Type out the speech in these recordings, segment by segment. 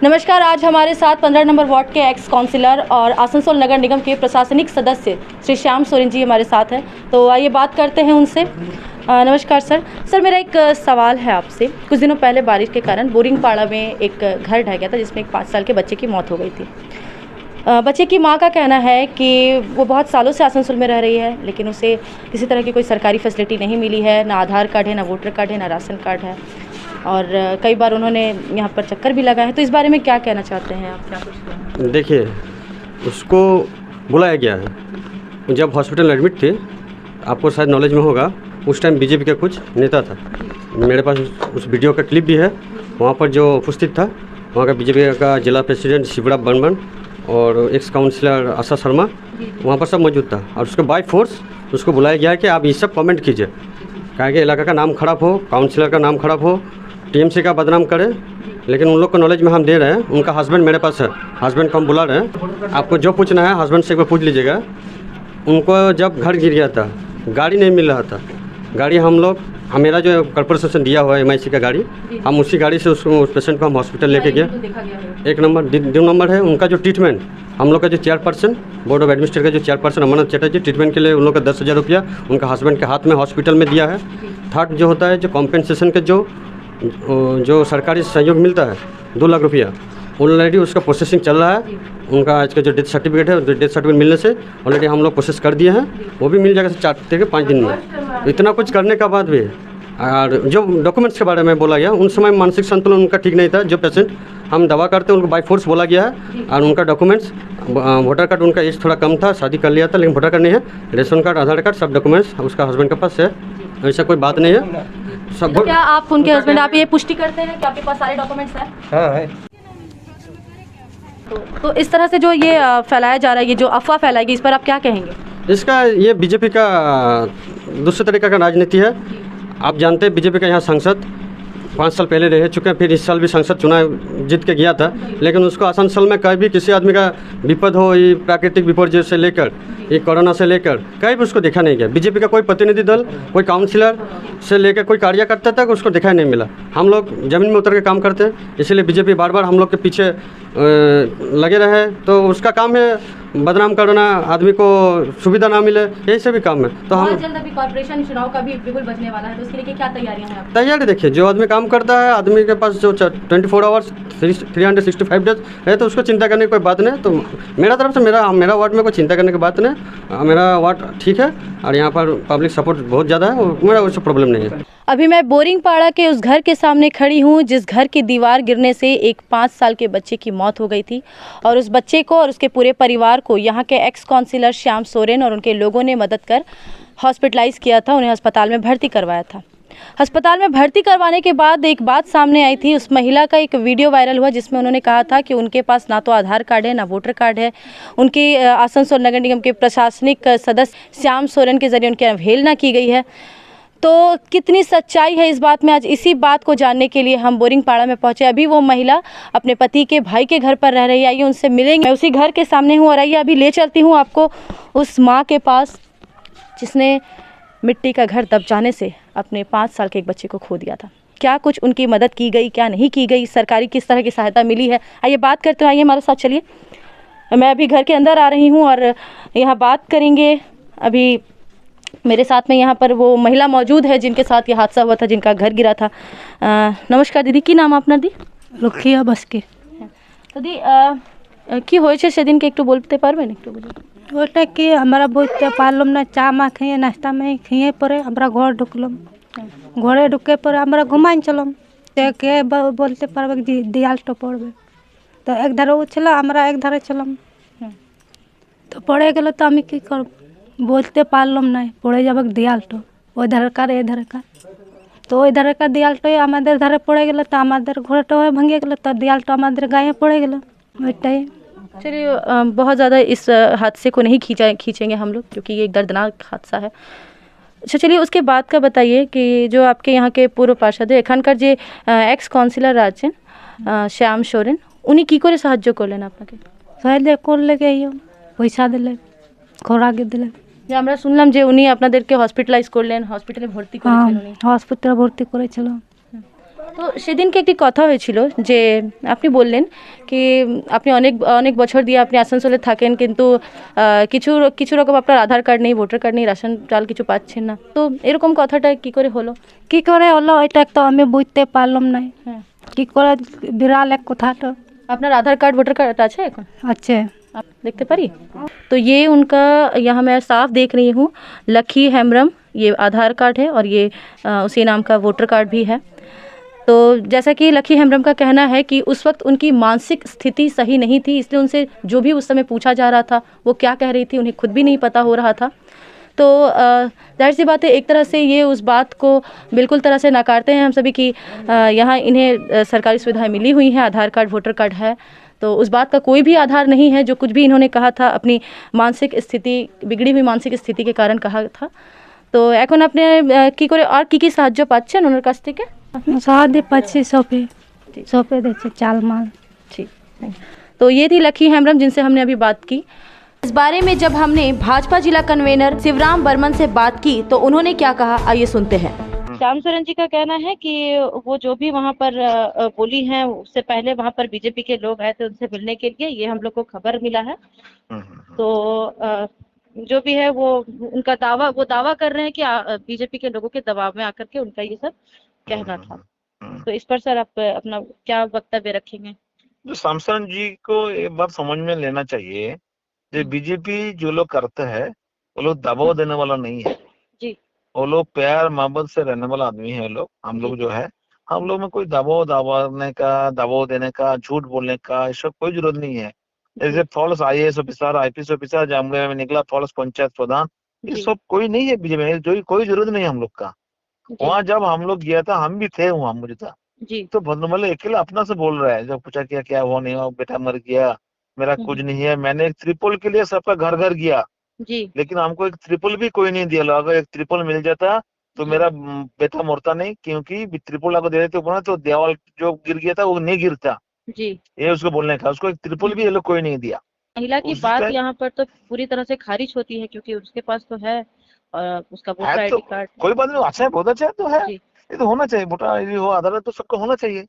नमस्कार। आज हमारे साथ 15 नंबर वार्ड के एक्स काउंसिलर और आसनसोल नगर निगम के प्रशासनिक सदस्य श्री श्याम सोरेन जी हमारे साथ हैं, तो आइए बात करते हैं उनसे। नमस्कार सर, मेरा एक सवाल है आपसे। कुछ दिनों पहले बारिश के कारण बोरिंगपाड़ा में एक घर ढह गया था जिसमें एक 5 साल के बच्चे की मौत हो गई थी। बच्चे की मां का कहना है कि वो बहुत सालों से आसनसोल में रह रही है, लेकिन उसे किसी तरह की कोई सरकारी फैसिलिटी नहीं मिली है। ना आधार कार्ड है, ना वोटर कार्ड है, ना राशन कार्ड है, और कई बार उन्होंने यहाँ पर चक्कर भी लगाया है। तो इस बारे में क्या कहना चाहते हैं आप? क्या कुछ देखिए, उसको बुलाया गया है। जब हॉस्पिटल एडमिट थे, आपको शायद नॉलेज में होगा, उस टाइम बीजेपी का कुछ नेता था। मेरे पास उस वीडियो का क्लिप भी है। वहाँ पर जो उपस्थित था, वहाँ का बीजेपी का जिला प्रेसिडेंट शिवड़ा बनबन और एक्स काउंसिलर आशा शर्मा वहाँ पर सब मौजूद था। और उसके बाय फोर्स उसको बुलाया गया है कि आप ये सब कमेंट कीजिए, कहा कि इलाका का नाम खराब हो, काउंसिलर का नाम खराब हो, टीएमसी का बदनाम करे। लेकिन उन लोग को नॉलेज में हम दे रहे हैं। उनका हस्बैंड मेरे पास है, हस्बैंड को हम बुला रहे हैं। आपको जो पूछना है हस्बैंड से एक बार पूछ लीजिएगा। उनको जब घर गिर गया था, गाड़ी नहीं मिल रहा था। गाड़ी हम लोग, मेरा जो कॉर्पोरेशन दिया हुआ है MIC का गाड़ी, हम उसी गाड़ी से उस पेशेंट को हम हॉस्पिटल लेके गए। 1 नंबर 2 नंबर है उनका जो ट्रीटमेंट। हम लोग का जो चेयरपर्सन, बोर्ड ऑफ एडमिनिस्ट्रेटर का जो चेयरपर्सन अमरनाथ चटर्जी, ट्रीटमेंट के लिए उन लोग का 10,000 रुपया उनका हस्बैंड के हाथ में हॉस्पिटल में दिया है। थर्ड जो होता है, जो कॉम्पेंसेशन के जो सरकारी सहयोग मिलता है 2 लाख रुपया, ऑलरेडी उसका प्रोसेसिंग चल रहा है। उनका आज का जो डेथ सर्टिफिकेट है, डेथ सर्टिफिकेट मिलने से ऑलरेडी हम लोग प्रोसेस कर दिए हैं। वो भी मिल जाएगा 4 से 5 दिन में। इतना कुछ करने के बाद भी, और जो डॉक्यूमेंट्स के बारे में बोला गया, उन समय मानसिक संतुलन उनका ठीक नहीं था। जो पेशेंट हम दवा करते हैं उनको बाय फोर्स बोला गया है। और उनका डॉक्यूमेंट्स, वोटर कार्ड, उनका एज थोड़ा कम था, शादी कर लिया था, लेकिन वोटर कार्ड नहीं है। रेशन कार्ड, आधार कार्ड, सब डॉक्यूमेंट्स उसका हस्बैंड के पास है। ऐसा कोई बात नहीं है सब। तो क्या आप उनके हस्बैंड, आप ये पुष्टि करते हैं कि आपके पास सारे डॉक्यूमेंट्स हैं? हाँ है। तो इस तरह से जो ये फैलाया जा रहा है, ये जो अफवाह फैलाई गई, इस पर आप क्या कहेंगे? इसका ये बीजेपी का दूसरे तरीका का राजनीति है। आप जानते हैं बीजेपी का यहाँ सांसद 5 साल पहले रह चुके हैं, फिर इस साल भी सांसद चुनाव जीत के गया था। लेकिन उसको आसनसोल में कहीं भी किसी आदमी का विपद हो, ये प्राकृतिक विपर्य से लेकर, ये कोरोना से लेकर, कहीं भी उसको देखा नहीं गया। बीजेपी का कोई प्रतिनिधि दल, कोई काउंसिलर से लेकर कोई कार्यकर्ता तक उसको देखा नहीं मिला। हम लोग ज़मीन में उतर के काम करते हैं, इसलिए बीजेपी बार बार हम लोग के पीछे लगे रहे। तो उसका काम है बदनाम करना, आदमी को सुविधा ना मिले, यही सभी काम है। तो हम जल्द अभी कॉर्पोरेशन चुनाव का भी बिल्कुल बचने वाला है, तो उसके लिए क्या तैयारियां हैं? तैयारी देखिए, जो आदमी काम करता है, आदमी के पास जो 24 आवर्स 365 डेज है, तो उसको चिंता करने की कोई बात नहीं। तो मेरा तरफ से मेरा वार्ड में कोई चिंता करने की बात नहीं। मेरा वार्ड ठीक है और यहाँ पर पब्लिक सपोर्ट बहुत ज़्यादा है, और मेरा उससे प्रॉब्लम नहीं है। अभी मैं बोरिंगपाड़ा के उस घर के सामने खड़ी हूँ जिस घर की दीवार गिरने से एक 5 साल के बच्चे की मौत हो गई थी, और उस बच्चे को और उसके पूरे परिवार को यहाँ के एक्स काउंसिलर श्याम सोरेन और उनके लोगों ने मदद कर हॉस्पिटलाइज किया था, उन्हें अस्पताल में भर्ती करवाया था। अस्पताल में भर्ती करवाने के बाद एक बात सामने आई थी। उस महिला का एक वीडियो वायरल हुआ जिसमें उन्होंने कहा था कि उनके पास ना तो आधार कार्ड है, ना वोटर कार्ड है। उनकी आसनसोल नगर निगम के प्रशासनिक सदस्य श्याम सोरेन के जरिए उनकी अवहेलना की गई है। तो कितनी सच्चाई है इस बात में, आज इसी बात को जानने के लिए हम बोरिंगपाड़ा में पहुंचे। अभी वो महिला अपने पति के भाई के घर पर रह रही है। आइए उनसे मिलेंगे। मैं उसी घर के सामने हूँ, और आइए अभी ले चलती हूँ आपको उस माँ के पास जिसने मिट्टी का घर दब जाने से अपने 5 साल के एक बच्चे को खो दिया था। क्या कुछ उनकी मदद की गई, क्या नहीं की गई, सरकारी किस तरह की सहायता मिली है, आइए बात करते हैं। आइए हमारे साथ चलिए। मैं अभी घर के अंदर आ रही हूँ और यहाँ बात करेंगे। अभी मेरे साथ में यहाँ पर वो महिला मौजूद है जिनके साथ ये हादसा हुआ था, जिनका घर गिरा था। नमस्कार दीदी, की नाम आपना दी? लखिया बसके। तो दी কি হয়েছে সেদিনকে একটু বলতে পারবেন? একটু বলুন। ওটা কি আমরা বলতে পারলাম না, চা মা খেয়ে নাস্তা মেয়ে খেয়ে পরে আমরা ঘর ঢুকলাম। ঘরে ঢুকে পরে আমরা ঘুমাইছিলাম। কে বলতে পারবে যে দেয়ালটা পড়বে, তো এক ধারে ও ছিল, আমরা এক ধারে ছিলাম। তো পড়ে গেল, তো আমি কি করব বলতে পারলাম না, পড়ে যাবে দেয়ালটা, ওই ধারেকার এই ধারেকার। তো ওই ধারেকার দেয়ালটাই আমাদের ধারে পড়ে গেল, তো আমাদের ঘরটাও ভেঙে গেল, তো দেয়ালটা আমাদের গায়ে পড়ে গেল। ওইটাই। चलिए, बहुत ज़्यादा इस हादसे को नहीं खींचेंगे हम लोग, क्योंकि ये एक दर्दनाक हादसा है। अच्छा चलिए, उसके बाद का बताइए कि जो आपके यहाँ के पूर्व पार्षद एखानकार जे एक्स काउंसिलर आছেন শ্যাম সোরেন, উনি কি করে সাহায্য করলেন আপনাকে? সাহায্য করলে গিয়ে পয়সা দিলে, খোরাকি দিলে। যে আমরা শুনলাম যে উনি আপনাদেরকে হসপিটালাইজ করলেন, হসপিটালে ভর্তি করেছিলেন উনি। হসপিটালে ভর্তি করেছিল। তো সেদিনকে একটি কথা হয়েছিল যে আপনি বললেন কি আপনি অনেক অনেক বছর দিয়ে আপনি আসানসোলে থাকেন, কিন্তু কিছু কিছু রকম আপনার আধার কার্ড নেই, ভোটার কার্ড নেই, রেশন চাল কিছু পাচ্ছেন না, তো এরকম কথাটা কি করে হলো? কি করে হলো এটা তো আমি বুঝতে পারলাম না। হ্যাঁ, কি করে বিরাল এক কথাটা আপনার আধার कार्ड वोटर कार्ड আছে এখন? আছে। आप देखते पारी? तो ये उनका यहाँ मैं साफ देख रही हूँ, लकी हेम्ब्रम ये आधार कार्ड है और ये उसी नाम का वोटर कार्ड भी है। तो जैसा कि लकी हेम्ब्रम का कहना है कि उस वक्त उनकी मानसिक स्थिति सही नहीं थी, इसलिए उनसे जो भी उस समय पूछा जा रहा था वो क्या कह रही थी उन्हें खुद भी नहीं पता हो रहा था। तो जाहिर सी बात है एक तरह से ये उस बात को बिल्कुल तरह से नकारते हैं हम सभी कि यहाँ इन्हें सरकारी सुविधाएं मिली हुई हैं, आधार कार्ड वोटर कार्ड है, तो उस बात का कोई भी आधार नहीं है। जो कुछ भी इन्होंने कहा था अपनी मानसिक स्थिति, बिगड़ी हुई मानसिक स्थिति के कारण कहा था। तो এখন আপনি কি করে আর কি সাহায্য পাচ্ছেন ওনার কাছ থেকে? সাহায্য পাচ্ছি সপে দিচ্ছে চাল মাল। ठीक, तो ये थी लकी हेम्ब्रम जिनसे हमने अभी बात की। इस बारे में जब हमने भाजपा जिला कन्वेनर शिवराम बर्मन से बात की तो उन्होंने क्या कहा, आइए सुनते हैं। श्याम सोरेन जी का कहना है कि वो जो भी वहाँ पर बोली हैं उससे पहले वहाँ पर बीजेपी के लोग आए थे उनसे मिलने के लिए, ये हम लोग को खबर मिला है। तो जो भी है वो उनका दावा कर रहे हैं कि बीजेपी के लोगों के दबाव में आकर के उनका ये सब कहना था। तो इस पर सर आप अपना क्या वक्तव्य रखेंगे? जो सांसद जी को ये बात समझ में लेना चाहिए, जो बीजेपी जो लोग करते हैं वो लोग दबाव देने वाला नहीं है जी, वो लोग प्यार मोहब्बत से रहने वाला आदमी है। लोग हम लोग जो है हम लोग में कोई दबाव देने का झूठ बोलने का ऐसा कोई जरूरत नहीं है। जैसे false IAS officer IPS officer Jamgarh में निकला, फॉल्स पंचायत प्रधान, ये जी। सब कोई नहीं है बीजेपी में, जो कोई जरूरत नहीं है हम लोग का। वहाँ जब हम लोग गया था हम भी थे वहाँ, मुझे था जी, तो भद्रमल अकेला अपना से बोल रहा है। जब पूछा क्या हुआ, नहीं हुआ, बेटा मर गया, मेरा कुछ नहीं है। मैंने एक त्रिपल के लिए सबका घर घर गया, जी, लेकिन हमको एक त्रिपल भी कोई नहीं दिया। अगर एक त्रिपल मिल जाता तो जी। मेरा बेटा मरता नहीं, क्योंकि त्रिपल अगर दे देते ऊपर तो देवाल जो गिर गया था वो नहीं गिरता। जी। ये उसको बोलने का, उसको एक त्रिपल भी ये लोग कोई नहीं दिया। महिला की उसका- बात यहाँ पर तो पूरी तरह से खारिज होती है क्योंकि उसके पास तो है उसका वोटर है तो ID कार्ड। कोई बात नहीं, अच्छा है, बहुत अच्छा है, तो है जी। ये तो होना चाहिए। वोटर ID हो, आधार तो सबको होना चाहिए।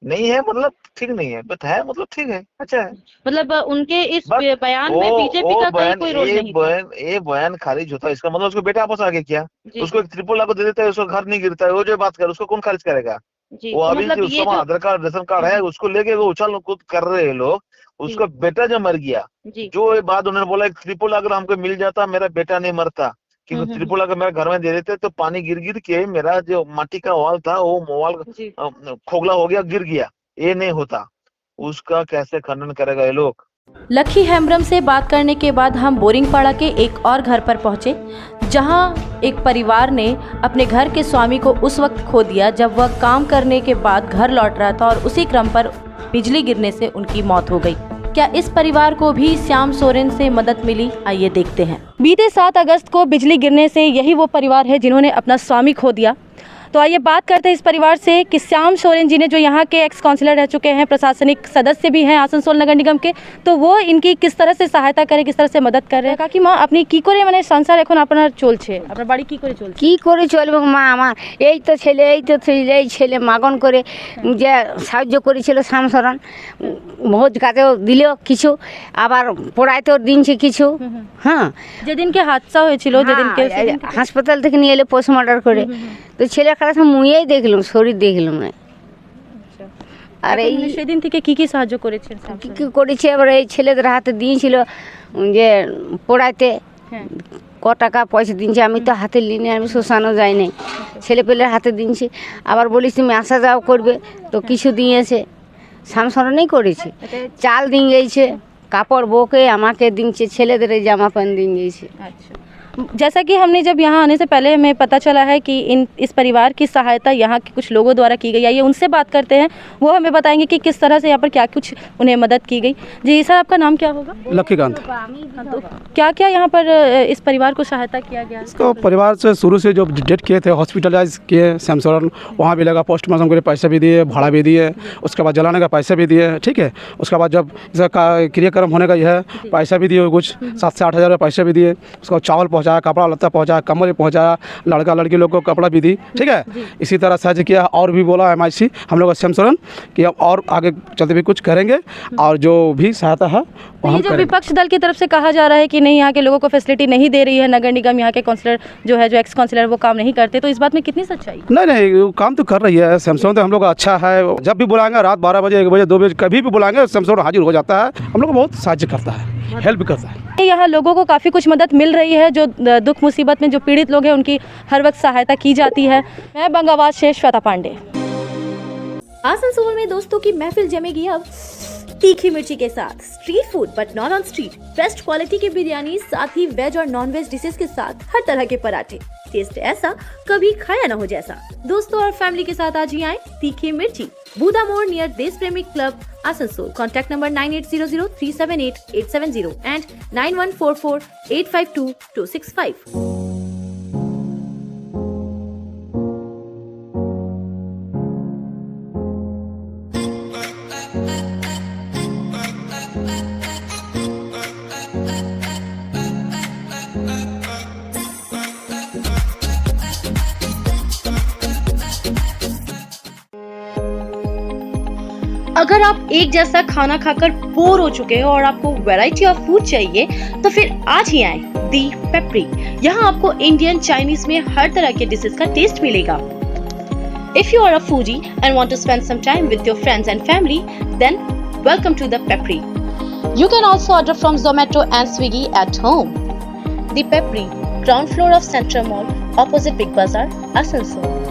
नहीं है मतलब ठीक नहीं है, बट है मतलब ठीक है, अच्छा है। मतलब उनके इस बस बयान में बीजेपी का कहीं कोई रोल नहीं था। ये बयान खारिज होता है, इसका मतलब उसको बेटा वापस आ गया क्या? जी, उसको एक ट्रिपल लागू दे देता है, उसको घर नहीं गिरता है, वो जो बात कर उसको कौन खारिज करेगा? जी। वो तो अभी मतलब ये उसको जो आधार कार्ड रेशन कार्ड है, उसको लेके वो उछल कूद कर रहे हैं लोग। उसका बेटा जो मर गया, जी, जो ये बात उन्होंने बोला एक ट्रिपल अगर हमको मिल जाता मेरा बेटा नहीं मरता, क्योंकि ट्रिपल अगर मेरे घर में दे देते तो पानी गिर गिर के मेरा जो माटी का वाल था वो वाल जी। खोखला हो गया, गिर गया, ये नहीं होता। उसका कैसे खंडन करेगा ये लोग? लकी हेम्ब्रम से बात करने के बाद हम बोरिंगपाड़ा के एक और घर पर पहुंचे जहां एक परिवार ने अपने घर के स्वामी को उस वक्त खो दिया जब वह काम करने के बाद घर लौट रहा था और उसी क्रम पर बिजली गिरने से उनकी मौत हो गई। क्या इस परिवार को भी श्याम सोरेन से मदद मिली, आइए देखते हैं। बीते 7 अगस्त को बिजली गिरने से यही वो परिवार है जिन्होंने अपना स्वामी खो दिया। तो आइए बात करते हैं इस परिवार से कि श्याम सोरेन जी ने, जो यहाँ के एक्स काउंसिलर रह चुके हैं, प्रशासनिक सदस्य भी हैं आसनसोल नगर निगम के, तो वो इनकी किस तरह से सहायता करे, किस तरह से मदद कर रहे हैं। काकी माँ अपनी की करे মানে সংসার এখন আপনার চলছে, আপনার বাড়ি কি করে চলছে? কি করে চলবে মা আমার? এই তো ছেলে মাগন করে যে সাহায্য করেছিল শামসরণ, ভোজ কাতেও দিল কিছু, আবার পড়াইতেও দিনছে কিছু। হ্যাঁ, যেদিনকে হাদসা হয়েছিল, যেদিনকে হাসপাতাল থেকে নিয়ে এলে পোস্টমর্টম করে, তো ছেলের কাছে মুইয়েই দেখলাম, শরীর দেখলাম না। আর এই সেদিন থেকে কি কি সাহায্য করেছেন? কি কি করেছে, এবার এই ছেলেদের হাতে দিয়েছিল যে পড়াইতে হ্যাঁ, ক টাকা পয়সা দিনছে, আমি তো হাতে লিনে আমি শ্মশানও যাই নাই, ছেলে পেলের হাতে দিনছি। আবার বলিস তুমি আসা যাও করবে, তো কিছু দিয়েছে, শামসরণেই করেছে। চাল দিয়ে গেছে, কাপড় বউকে আমাকে দিনছে, ছেলেদের এই জামা প্যান্ট দিয়ে গেছে। अच्छा। जैसा कि हमने जब यहाँ आने से पहले हमें पता चला है कि इस परिवार की सहायता यहाँ के कुछ लोगों द्वारा की गई है। ये उनसे बात करते हैं, वो हमें बताएंगे कि किस तरह से यहाँ पर क्या कुछ उन्हें मदद की गई। जी सर, आपका नाम क्या होगा? लक्कीकांत। तो क्या क्या यहाँ पर इस परिवार को सहायता किया गया? इसको परिवार से शुरू से जो डेट किए थे, हॉस्पिटलाइज किए श्यामसरन, वहाँ भी लगा, पोस्टमार्टम के लिए पैसे भी दिए, भाड़ा भी दिए, उसके बाद जलाने का पैसे भी दिए, ठीक है। उसके बाद जब इसका क्रियाक्रम होने का यह है, पैसा भी दिए, कुछ 7 से 8 हज़ार पैसे भी दिए। उसको चावल पहुँचाया, कपड़ा लत्ता पहुँचाया, कम्बल भी पहुँचाया, लड़का लड़की लोग को कपड़ा भी दी, ठीक है। इसी तरह सहज किया और भी बोला MIC हम लोग श्याम सोरेन कि हम और आगे चलते भी कुछ करेंगे और जो भी सहायता है वो हम ये जो करेंगे। विपक्ष दल की तरफ से कहा जा रहा है कि नहीं यहाँ के लोगों को फैसिलिटी नहीं दे रही है नगर निगम, यहाँ के काउंसलर जो है जो एक्स काउंसलर वो काम नहीं करते, तो इस बात में कितनी सच्चाई? नहीं नहीं वो काम तो कर रही है सैमसंग, तो हम लोग का अच्छा है। जब भी बुलाएंगे रात 12 बजे 1 बजे 2 बजे कभी भी बुलाएंगे सैमसंग हाजिर हो जाता है। हम लोग को बहुत सहायता करता है, हेल्प करता है। यहाँ लोगों को काफ़ी कुछ मदद मिल रही है, जो दुख मुसीबत में जो पीड़ित लोग हैं उनकी हर वक्त सहायता की जाती है। मैं बंगावाद से श्वेता पांडे। आसनसोल में दोस्तों की महफिल जमेगी अब तीखी मिर्ची के साथ। Street food but not on street, best quality की बिरयानी, साथ ही वेज और नॉन वेज डिशेस के साथ हर तरह के पराठे। टेस्ट ऐसा कभी खाया ना हो जैसा। दोस्तों और फैमिली के साथ आज ही आए तीखी मिर्ची, बूदा मोड़ नियर देश प्रेमी club, Asansol. Contact number 9800378870 and 9144852265। अगर आप एक जैसा खाना खाकर बोर हो चुके हो और आपको वैरायटी ऑफ फूड चाहिए तो फिर आज ही आए दी पेपरी। यहाँ आपको इंडियन, चाइनीज में हर तरह के डिशेस का टेस्ट मिलेगा। If you are a foodie and want to spend some time with your friends and family, then welcome to the Pepri. You can also order from Zomato and Swiggy at home. The Pepri, ground floor of Central Mall, opposite Big Bazaar, Asansol.